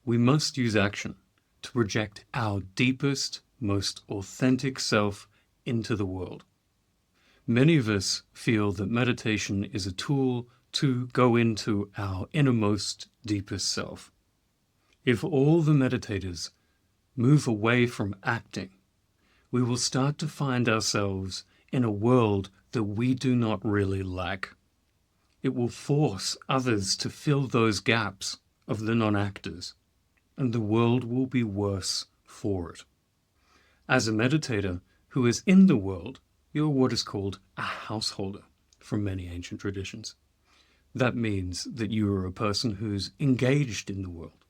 We must use action to project our deepest, most authentic self into the world. Many of us feel that meditation is a tool to go into our innermost, deepest self. If all the meditators move away from acting, we will start to find ourselves in a world that we do not really like. It will force others to fill those gaps of the non-actors, and the world will be worse for it. As a meditator who is in the world, you're what is called a householder from many ancient traditions. That means that you are a person who's engaged in the world,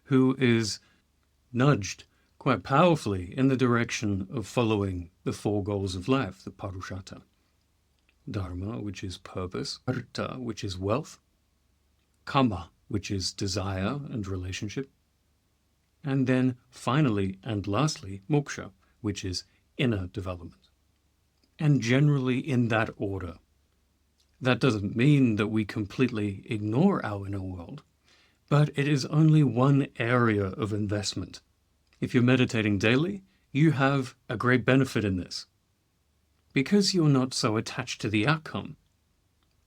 who is nudged quite powerfully in the direction of following the four goals of life, the Purushārtha. Dharma, which is purpose, Artha, which is wealth, Kama, which is desire and relationship, and then finally and lastly, Moksha, which is inner development. And generally in that order. That doesn't mean that we completely ignore our inner world, but it is only one area of investment. If you're meditating daily, you have a great benefit in this. Because you're not so attached to the outcome,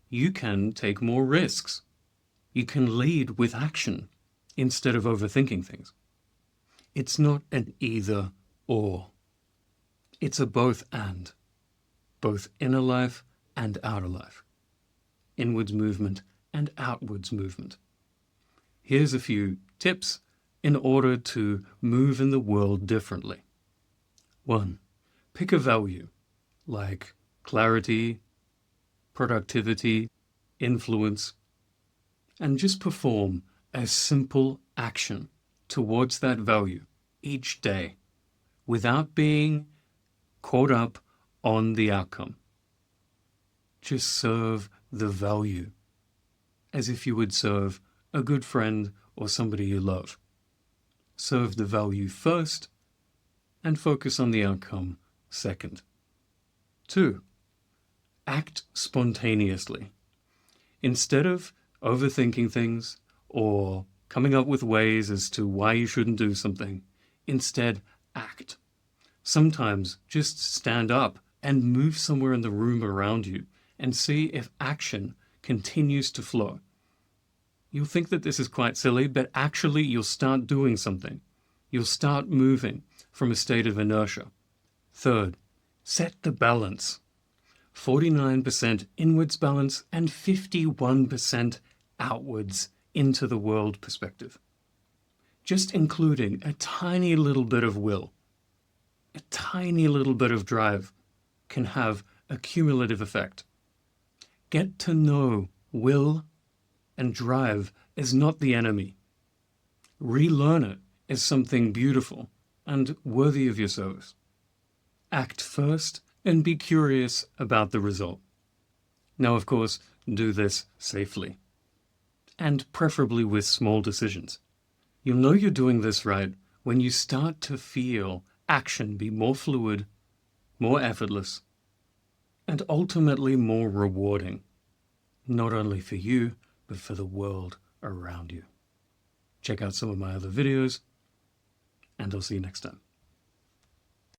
you can take more risks. You can lead with action instead of overthinking things. It's not an either or. It's a both and. Both inner life and outer life. Inwards movement and outwards movement. Here's a few tips in order to move in the world differently. 1. Pick a value like clarity, productivity, influence, and just perform a simple action towards that value each day without being caught up on the outcome. Just serve the value as if you would serve a good friend or somebody you love. Serve the value first and focus on the outcome second. 2. Act spontaneously. Instead of overthinking things or coming up with ways as to why you shouldn't do something, instead act. Sometimes just stand up and move somewhere in the room around you and see if action continues to flow. You'll think that this is quite silly, but actually you'll start doing something. You'll start moving from a state of inertia. 3rd, set the balance. 49% inwards balance and 51% outwards into the world perspective. Just including a tiny little bit of will, a tiny little bit of drive can have a cumulative effect. Get to know will and drive as not the enemy. Relearn it as something beautiful and worthy of your service. Act first and be curious about the result. Now, of course, do this safely and preferably with small decisions. You'll know you're doing this right when you start to feel action be more fluid, more effortless, and ultimately more rewarding, not only for you, but for the world around you. Check out some of my other videos, and I'll see you next time.